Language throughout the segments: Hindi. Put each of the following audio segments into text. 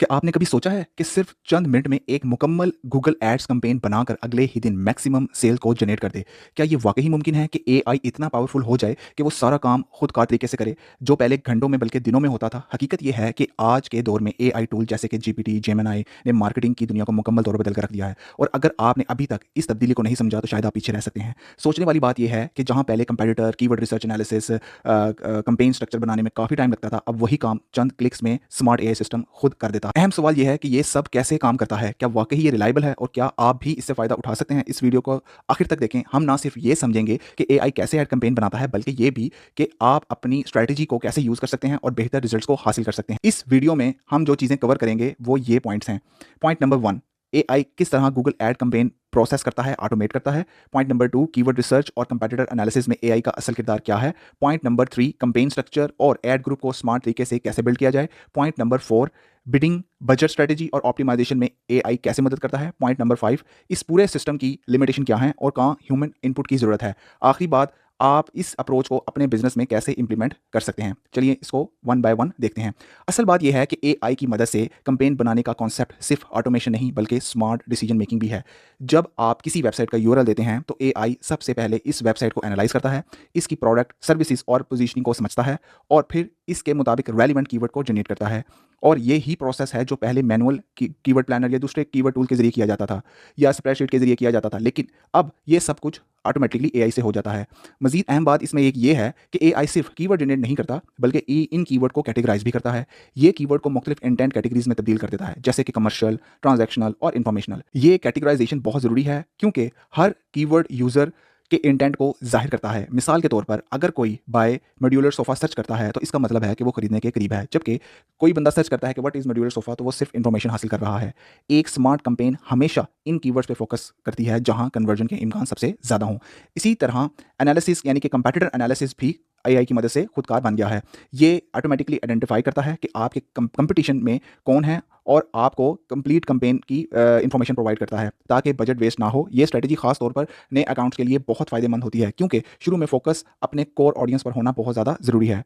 क्या आपने कभी सोचा है कि सिर्फ चंद मिनट में एक मुकम्मल गूगल एड्स कैंपेन बनाकर अगले ही दिन मैक्सिमम सेल को जनरेट कर दे? क्या ये वाकई मुमकिन है कि एआई इतना पावरफुल हो जाए कि वो सारा काम खुदकार तरीके से करे, जो पहले घंटों में बल्कि दिनों में होता था? हकीकत ये है कि आज के दौर में एआई टूल जैसे कि जीपीटी, जेमिनी ने मार्केटिंग की दुनिया को मुकम्मल तौर पर बदल कर रख दिया है। और अगर आपने अभी तक इस तब्दीली को नहीं समझा तो शायद आप पीछे रह सकते हैं। सोचने वाली बात यह है कि जहां पहले competitor, keyword research analysis, campaign structure बनाने में काफ़ी टाइम लगता था, अब वही काम चंद क्लिक्स में स्मार्ट एआई सिस्टम खुद कर देता है। अहम सवाल यह है कि ये सब कैसे काम करता है? क्या वाकई ये रिलायबल है और क्या आप भी इससे फ़ायदा उठा सकते हैं? इस वीडियो को आखिर तक देखें। हम ना सिर्फ ये समझेंगे कि एआई कैसे एड कैंपेन बनाता है, बल्कि ये भी कि आप अपनी स्ट्रैटेजी को कैसे यूज़ कर सकते हैं और बेहतर रिजल्ट्स को हासिल कर सकते हैं। इस वीडियो में हम जो चीज़ें कवर करेंगे वो ये पॉइंट्स हैं। पॉइंट नंबर 1, एआई किस तरह गूगल एड कैंपेन प्रोसेस करता है, ऑटोमेट करता है। पॉइंट नंबर 2, कीवर्ड रिसर्च और कंपेटिटर एनालिसिस में एआई का असल किरदार क्या है। पॉइंट नंबर 3, कैंपेन स्ट्रक्चर और एड ग्रुप को स्मार्ट तरीके से कैसे बिल्ड किया जाए। Point number 4, bidding, budget strategy और ऑप्टिमाइजेशन में एआई कैसे मदद करता है। पॉइंट नंबर 5, इस पूरे सिस्टम की लिमिटेशन क्या है और कहाँ ह्यूमन इनपुट की ज़रूरत है। आखिरी बात, आप इस अप्रोच को अपने बिजनेस में कैसे इंप्लीमेंट कर सकते हैं। चलिए इसको वन बाय वन देखते हैं। असल बात यह है कि एआई की मदद से कैंपेन बनाने का कॉन्सेप्ट सिर्फ ऑटोमेशन नहीं बल्कि स्मार्ट डिसीजन मेकिंग भी है। जब आप किसी वेबसाइट का यूआरएल देते हैं तो एआई सबसे पहले इस वेबसाइट को एनालाइज करता है, इसकी प्रोडक्ट, सर्विसेज और पोजीशनिंग को समझता है और फिर इसके मुताबिक रेलिवेंट कीवर्ड को जनरेट करता है। और ये ही प्रोसेस है जो पहले मैनुअल कीवर्ड प्लानर या दूसरे कीवर्ड टूल के जरिए किया जाता था या स्प्रेडशीट के जरिए किया जाता था, लेकिन अब ये सब कुछ ऑटोमेटिकली एआई से हो जाता है। मजीद अहम बात इसमें एक ये है कि एआई सिर्फ कीवर्ड जनरेट नहीं करता बल्कि इन कीवर्ड को कैटेगराइज भी करता है। ये कीवर्ड को मुख्तलिफ इंटेंट कैटेगरीज में तब्दील कर देता है, जैसे कि कमर्शियल, ट्रांजैक्शनल और इन्फॉर्मेशनल। ये कैटेगराइजेशन बहुत ज़रूरी है क्योंकि हर कीवर्ड यूज़र के इंटेंट को जाहिर करता है। मिसाल के तौर पर अगर कोई बाय मॉड्यूलर सोफा सर्च करता है तो इसका मतलब है कि वो खरीदने के करीब है, जबकि कोई बंदा सर्च करता है कि व्हाट इज मॉड्यूलर सोफा तो वो सिर्फ इंफॉर्मेशन हासिल कर रहा है। एक स्मार्ट कैंपेन हमेशा इन कीवर्ड्स पे फोकस करती है जहां कन्वर्जन के इम्कान सबसे ज़्यादा हों। इसी तरह एनालिसिस यानी कि कंपेटिटर एनालिसिस भी एआई की मदद से खुदकार बन गया है। ये ऑटोमेटिकली आइडेंटिफाई करता है कि आपके कंपटीशन में कौन है और आपको कंप्लीट कैंपेन की इंफॉर्मेशन प्रोवाइड करता है ताकि बजट वेस्ट ना हो। ये स्ट्रेटजी खास तौर पर नए अकाउंट्स के लिए बहुत फ़ायदेमंद होती है क्योंकि शुरू में फोकस अपने कोर ऑडियंस पर होना बहुत ज़्यादा ज़रूरी है।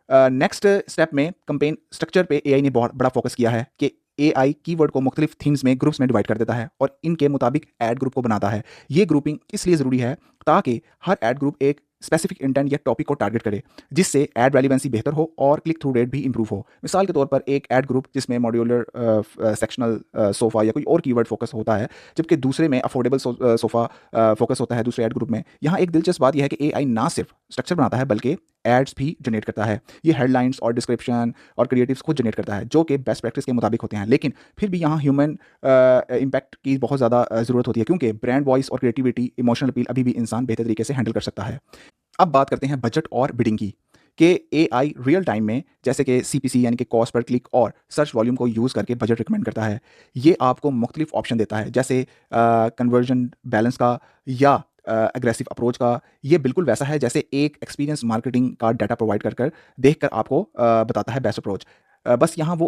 नेक्स्ट स्टेप में कैंपेन स्ट्रक्चर पे एआई ने बहुत बड़ा फोकस किया है कि एआई कीवर्ड को मुख्तलिफ थीम्स में, ग्रुप्स में डिवाइड कर देता है और इनके मुताबिक एड ग्रुप को बनाता है। ये ग्रुपिंग इसलिए ज़रूरी है ताकि हर एड ग्रुप एक स्पेसिफिक इंटेंट या टॉपिक को टारगेट करे, जिससे एड रेलिवेंसी बेहतर हो और क्लिक थ्रू रेट भी इंप्रूव हो। मिसाल के तौर पर एक एड ग्रुप जिसमें मॉड्यूलर सेक्शनल सोफ़ा या कोई और कीवर्ड फोकस होता है, जबकि दूसरे में अफोर्डेबल सोफ़ा फोकस होता है दूसरे एड ग्रुप में। यहाँ एक दिलचस्प बात यह है कि एआई ना सिर्फ स्ट्रक्चर बनाता है बल्कि एड्स भी जनरेट करता है। ये हेडलाइंस और डिस्क्रिप्शन और क्रिएटिव्स खुद जनरेट करता है जो कि बेस्ट प्रैक्टिस के मुताबिक होते हैं, लेकिन फिर भी यहाँ ह्यूमन इम्पैक्ट की बहुत ज़्यादा ज़रूरत होती है क्योंकि ब्रांड वॉइस और क्रिएटिविटी, इमोशनल अपील अभी भी इंसान बेहतर तरीके से हैंडल कर सकता है। अब बात करते हैं बजट और बिडिंग की कि एआई रियल टाइम में जैसे कि सीपीसी यानी कि कॉस्ट पर क्लिक और सर्च वॉल्यूम को यूज़ करके बजट रिकमेंड करता है। ये आपको मुख्तलिफ ऑप्शन देता है जैसे कन्वर्जन बैलेंस का या एग्रेसिव अप्रोच का। ये बिल्कुल वैसा है जैसे एक एक्सपीरियंस मार्केटिंग का डाटा प्रोवाइड कर देख कर आपको बताता है बेस्ट अप्रोच। बस यहाँ वो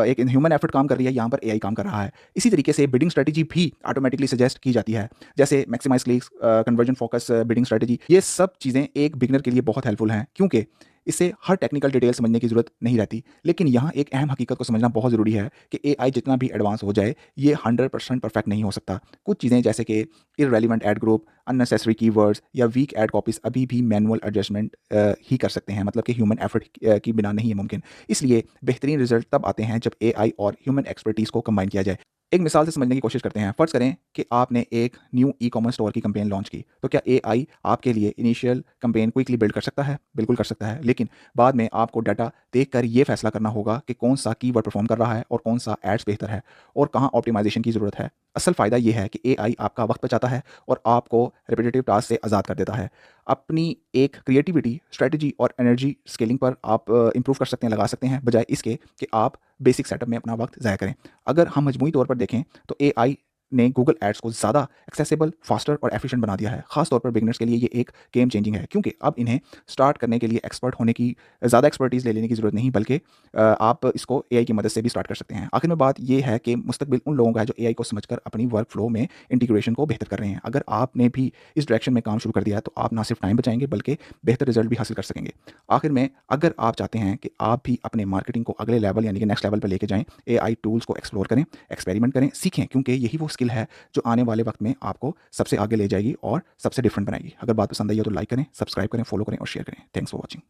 एक ह्यूमन एफर्ट काम कर रही है, यहाँ पर एआई काम कर रहा है। इसी तरीके से बिडिंग स्ट्रेटजी भी ऑटोमेटिकली सजेस्ट की जाती है, जैसे maximise clicks, conversion focus bidding strategy. ये सब चीज़ें एक बिगनर के लिए बहुत हेल्पफुल हैं क्योंकि इससे हर टेक्निकल डिटेल समझने की ज़रूरत नहीं रहती। लेकिन यहाँ एक अहम हकीकत को समझना बहुत ज़रूरी है कि एआई जितना भी एडवांस हो जाए, ये 100% परफेक्ट नहीं हो सकता। कुछ चीज़ें जैसे कि irrelevant ad group, unnecessary keywords या वीक एड कॉपीज़ अभी भी मैनुअल एडजस्टमेंट ही कर सकते हैं, मतलब कि ह्यूमन एफर्ट की बिना नहीं है मुमकिन। इसलिए बेहतरीन रिजल्ट तब आते हैं जब एआई और ह्यूमन एक्सपर्टीज़ को कंबाइन किया जाए। एक मिसाल से समझने की कोशिश करते हैं। फ़र्ज़ करें कि आपने एक न्यू ई-कॉमर्स स्टोर की कैंपेन लॉन्च की, तो क्या एआई आपके लिए इनिशियल कैंपेन क्विकली बिल्ड कर सकता है? बिल्कुल कर सकता है, लेकिन बाद में आपको डाटा देखकर ये फैसला करना होगा कि कौन सा कीवर्ड परफॉर्म कर रहा है और कौन सा एड्स बेहतर है और कहाँ ऑप्टिमाइजेशन की ज़रूरत है। असल फ़ायदा ये है कि एआई आपका वक्त बचाता है और आपको रिपीटेटिव टास्क से आज़ाद कर देता है। अपनी एक क्रिएटिविटी, स्ट्रेटजी और एनर्जी स्केलिंग पर आप इंप्रूव कर सकते हैं, लगा सकते हैं, बजाय इसके कि आप बेसिक सेटअप में अपना वक्त ज़ाया करें। अगर हम मजमूई तौर पर देखें तो एआई ने गूगल एड्स को ज़्यादा एक्सेसिबल, फास्टर और एफिशिएंट बना दिया है। खास तौर पर बिगिनर्स के लिए ये एक गेम चेंजिंग है, क्योंकि अब इन्हें स्टार्ट करने के लिए एक्सपर्ट होने की ज़्यादा एक्सपर्टीज़ ले लेने की ज़रूरत नहीं, बल्कि आप इसको एआई की मदद से भी स्टार्ट कर सकते हैं। आखिर में बात ये है कि मुस्तकबिल उन लोगों का है जो एआई को समझकर अपनी वर्क फ्लो में इंटीग्रेशन को बेहतर कर रहे हैं। अगर आपने भी इस डायरेक्शन में काम शुरू कर दिया है, तो आप ना सिर्फ टाइम बचाएंगे बल्कि बेहतर रिजल्ट भी हासिल कर सकेंगे। आखिर में, अगर आप चाहते हैं कि आप भी अपने मार्केटिंग को अगले लेवल यानी कि नेक्स्ट लेवल पर लेके जाएँ, एआई टूल्स को एक्सप्लोर करें, एक्सपेरिमेंट करें, सीखें, क्योंकि यही वो स्किल है जो आने वाले वक्त में आपको सबसे आगे ले जाएगी और सबसे डिफरेंट बनाएगी। अगर बात पसंद आई हो तो लाइक करें, सब्सक्राइब करें, फॉलो करें और शेयर करें। Thanks for watching.